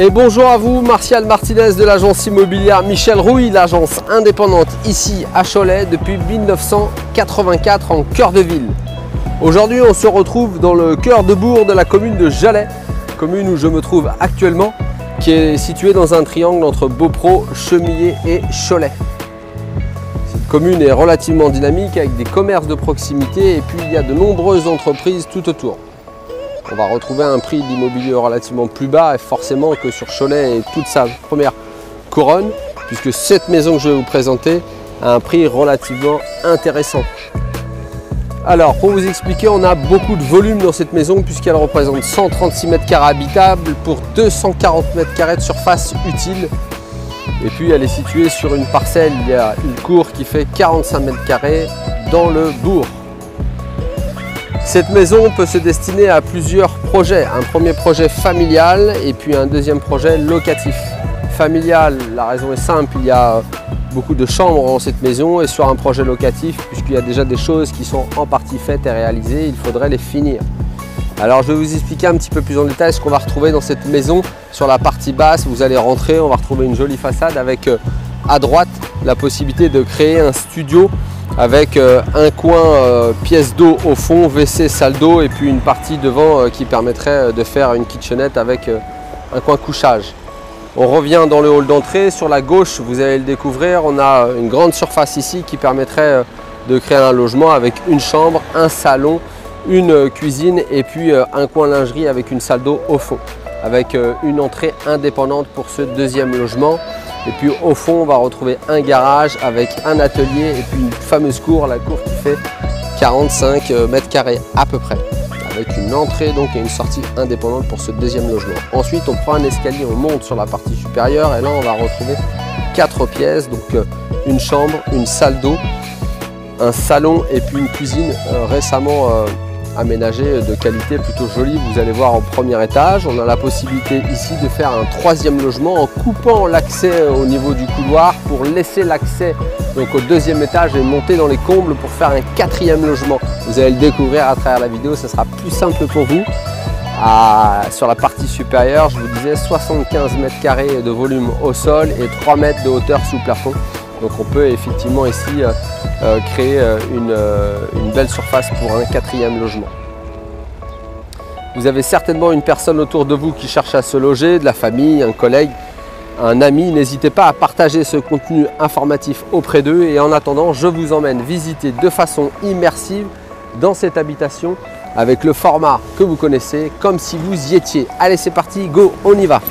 Et bonjour à vous, Martial Martinez de l'agence immobilière Michel Rouille, l'agence indépendante ici à Cholet depuis 1984 en cœur de ville. Aujourd'hui, on se retrouve dans le cœur de bourg de la commune de Jalais, commune où je me trouve actuellement, qui est située dans un triangle entre Beaupro, Chemillé et Cholet. Cette commune est relativement dynamique avec des commerces de proximité et puis il y a de nombreuses entreprises tout autour. On va retrouver un prix d'immobilier relativement plus bas et forcément que sur Cholet et toute sa première couronne, puisque cette maison que je vais vous présenter a un prix relativement intéressant. Alors pour vous expliquer, on a beaucoup de volume dans cette maison puisqu'elle représente 136 m² habitables pour 240 m² de surface utile. Et puis elle est située sur une parcelle, il y a une cour qui fait 45 m² dans le bourg. Cette maison peut se destiner à plusieurs projets. Un premier projet familial et puis un deuxième projet locatif. Familial, la raison est simple, il y a beaucoup de chambres dans cette maison, et sur un projet locatif, puisqu'il y a déjà des choses qui sont en partie faites et réalisées, il faudrait les finir. Alors je vais vous expliquer un petit peu plus en détail ce qu'on va retrouver dans cette maison. Sur la partie basse, vous allez rentrer, on va retrouver une jolie façade avec à droite la possibilité de créer un studio avec un coin pièce d'eau au fond, WC, salle d'eau, et puis une partie devant qui permettrait de faire une kitchenette avec un coin couchage. On revient dans le hall d'entrée. Sur la gauche, vous allez le découvrir, on a une grande surface ici qui permettrait de créer un logement avec une chambre, un salon, une cuisine et puis un coin lingerie avec une salle d'eau au fond, avec une entrée indépendante pour ce deuxième logement. Et puis au fond, on va retrouver un garage avec un atelier et puis une fameuse cour, la cour qui fait 45 m² à peu près, avec une entrée donc et une sortie indépendante pour ce deuxième logement. Ensuite, on prend un escalier, on monte sur la partie supérieure et là, on va retrouver 4 pièces, donc une chambre, une salle d'eau, un salon et puis une cuisine récemment aménagée de qualité plutôt jolie. Vous allez voir au premier étage, on a la possibilité ici de faire un troisième logement en coupant l'accès au niveau du couloir pour laisser l'accès donc au deuxième étage et monter dans les combles pour faire un quatrième logement. Vous allez le découvrir à travers la vidéo, ce sera plus simple pour vous. Sur la partie supérieure, je vous disais 75 m² de volume au sol et 3 mètres de hauteur sous plafond. Donc on peut effectivement ici créer une belle surface pour un quatrième logement. Vous avez certainement une personne autour de vous qui cherche à se loger, de la famille, un collègue, un ami. N'hésitez pas à partager ce contenu informatif auprès d'eux. Et en attendant, je vous emmène visiter de façon immersive dans cette habitation avec le format que vous connaissez, comme si vous y étiez. Allez, c'est parti, go, on y va!